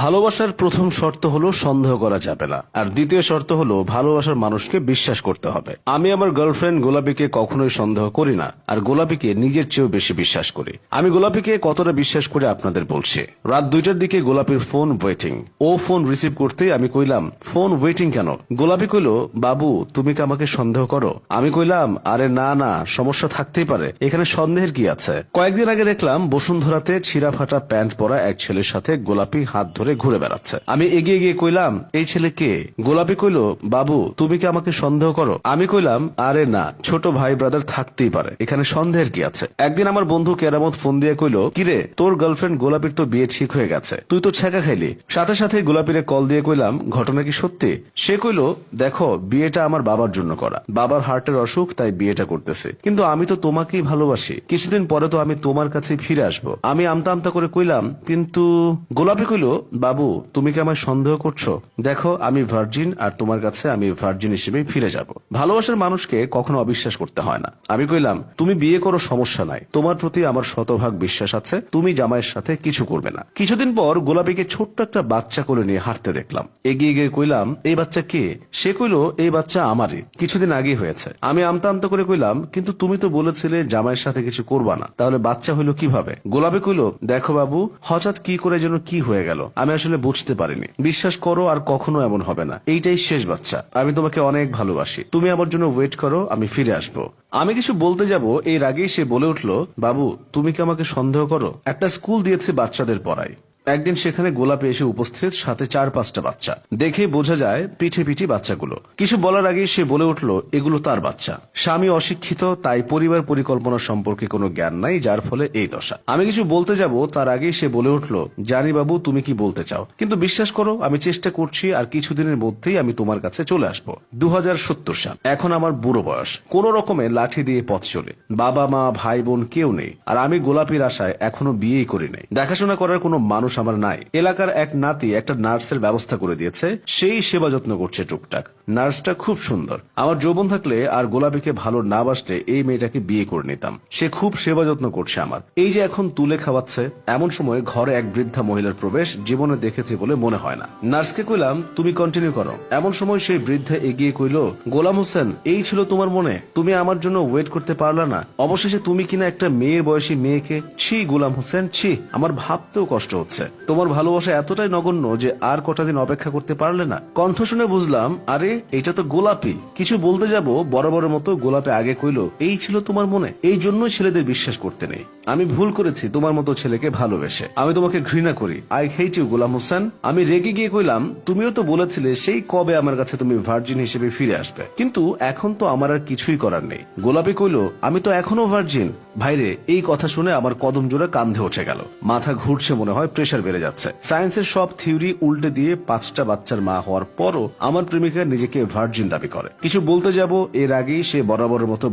ভালোবাসার প্রথম শর্ত হলো সন্দেহ করা যাবে না, আর দ্বিতীয় শর্ত হলো ভালোবাসার মানুষকে বিশ্বাস করতে হবে। আমি আমার গার্লফ্রেন্ড গোলাপীকে কখনোই সন্দেহ করি না, আর গোলাপীকে নিজের চেয়েও বেশি বিশ্বাস করি। আমি গোলাপীকে কতটা বিশ্বাস করে আপনাদের বলছি। রাত 2টার দিকে গোলাপীর ফোন ওয়েটিং। ও ফোন রিসিভ করতে আমি কইলাম, ফোন ওয়েটিং কেন? গোলাপী কইল, বাবু তুমি কি আমাকে সন্দেহ করো? আমি কইলাম, আরে না না, সমস্যা থাকতেই পারে, এখানে সন্দেহের কি আছে? কয়েকদিন আগে দেখলাম বসুন্ধরাতে ছিঁড়া ফাটা প্যান্ট পরা এক ছেলের সাথে গোলাপী হাত ধরে ঘুরে বেড়াচ্ছে। আমি এগিয়ে গিয়ে কইলাম, এই ছেলে কে? গোলাপী কইল, বাবু তুমি কি আমাকে সন্দেহ করো? আমি কইলাম, আরে না, ছোট ভাই ব্রাদার থাকতেই পারে, এখানে সন্দেহের কি আছে? একদিন আমার বন্ধু কেরামত ফোন দিয়ে কইল, কিরে তোর গার্লফ্রেন্ড গোলাপীর তো বিয়ে ঠিক হয়ে গেছে, তুই তো ছেঁকা খাইলি। সাথে সাথে গোলাপীরে কল দিয়ে কইলাম, ঘটনা কি সত্যি? সে কইল, দেখো বিয়েটা আমার বাবার জন্য করা, বাবার হার্টের অসুখ, তাই বিয়েটা করতেছে, কিন্তু আমি তো তোমাকেই ভালোবাসি, কিছুদিন পরে তো আমি তোমার কাছে ফিরে আসবো। আমি আমতা আমতা করে কইলাম, কিন্তু গোলাপী কইল, বাবু তুমি কি আমায় সন্দেহ করছো? দেখো আমি ভার্জিন, আর তোমার কাছে আমি ভার্জিন হিসেবেই ফিরে যাব। ভালোবাসার মানুষকে কখনো অবিশ্বাস করতে হয় না। আমি কইলাম, তুমি বিয়ে করো, সমস্যা নাই, তোমার প্রতি আমার শতভাগ বিশ্বাস আছে, তুমি জামাইয়ের সাথে কিছু করবে না। কিছুদিন পর গোলাপীকে ছোট্ট একটা বাচ্চা কোলে নিয়ে হাঁটতে দেখলাম। এগিয়ে গিয়ে কইলাম, এই বাচ্চা কে? সে কইল, এই বাচ্চা আমারই, কিছুদিন আগেই হয়েছে। আমি আমতা আমতা করে কইলাম, কিন্তু তুমি তো বলেছিলে জামাইয়ের সাথে কিছু করবা না, তাহলে বাচ্চা হইলো কিভাবে? গোলাপী কইল, দেখো বাবু, হঠাৎ কি করে যেন কি হয়ে গেল, আমি আসলে বুঝতে পারিনি। বিশ্বাস করো আর কখনো এমন হবে না, এইটাই শেষ বাচ্চা। আমি তোমাকে অনেক ভালোবাসি, তুমি আমার জন্য ওয়েট করো, আমি ফিরে আসবো। আমি কিছু বলতে যাব, এর আগেই সে বলে উঠলো, বাবু তুমি কি আমাকে সন্দেহ করো? একটা স্কুল দিয়েছে বাচ্চাদের পড়াই। একদিন সেখানে গোলাপী এসে উপস্থিত, সাথে 4-5টা বাচ্চা। দেখে বোঝা যায় পিঠে পিঠি বাচ্চাগুলো। কিছু বলার আগে সে বলে উঠলো, এগুলো তার বাচ্চা। স্বামী অশিক্ষিত, তাই পরিবার পরিকল্পনা সম্পর্কে কোনো জ্ঞান নাই, যার ফলে এই দশা। আমি কিছু বলতে যাব, তার আগেই সে বলে উঠলো, জানি বাবু তুমি কি বলতে চাও, কিন্তু বিশ্বাস করো আমি চেষ্টা করছি, আর কিছুদিনের মধ্যেই আমি তোমার কাছে চলে আসবো। 2070 সাল, এখন আমার বুড়ো বয়স, কোন রকমে লাঠি দিয়ে পথ চলে, বাবা মা ভাই বোন কেউ নেই, আর আমি গোলাপীর আশায় এখনো বিয়েই করি নাই। দেখাশোনা করার কোনো মানুষ আমার নাই। এলাকার এক নাতি একটা নার্সের ব্যবস্থা করে দিয়েছে, সেই সেবা যত্ন করছে টুকটাক। নার্সটা খুব সুন্দর। আমার যৌবন থাকলে আর গোলাপীকে ভালো না বাসলে এই মেয়েটাকে বিয়ে করে নিতাম। সে খুব সেবা যত্ন করছে আমার, এই যে এখন তুলে খাওয়াচ্ছে। এমন সময় ঘরে এক বৃদ্ধা মহিলার প্রবেশ, জীবনে দেখেছি বলে মনে হয় না। নার্সকে কইলাম, তুমি কন্টিনিউ করো। এমন সময় সেই বৃদ্ধা এগিয়ে কইল, গোলাম হোসেন, এই ছিল তোমার মনে? তুমি আমার জন্য ওয়েট করতে পারলা না? অবশেষে তুমি কিনা একটা মেয়ের বয়সী মেয়েকে। ছি গোলাম হোসেন, ছি, আমার ভাবতেও কষ্ট হচ্ছে। তোমার ভালোবাসা এতটাই নগণ্য যে আর কটা দিন অপেক্ষা করতে পারলে না? কণ্ঠ শুনে বুঝলাম, আরে এটা তো গোলাপী। কিছু বলতে যাব, বরাবরের মতো গোলাপী আগে কইল, এই ছিল তোমার মনে? এই জন্যই ছেলেদের বিশ্বাস করতে নেই। আমি ভুল করেছি তোমার মতো ছেলেকে ভালোবেসে। আমি তোমাকে ঘৃণা করি। আই হেট ইউ গোলাম হোসেন। আমি রেগে গিয়ে কইলাম, তুমিও তো বলেছিলে সেই কবে আমার কাছে তুমি ভার্জিন হিসেবে ফিরে আসবে, কিন্তু এখন তো আমার আর কিছুই করার নেই। গোলাপী কইল, আমি তো এখনো ভার্জিন। ভাইরে, এই কথা শুনে আমার কদম জোড়া কান্ধে উঠে গেল। মাথা ঘুরছে, মনে হয় প্রেসার বেড়ে যাচ্ছে। সায়েন্সের সব থিওরি উল্টে দিয়ে 5টা বাচ্চার মা হওয়ার পরও আমার প্রেমিকা নিজেকে ভার্জিন দাবি করে। কিছু বলতে যাব, এর আগেই সে বরাবরের মতো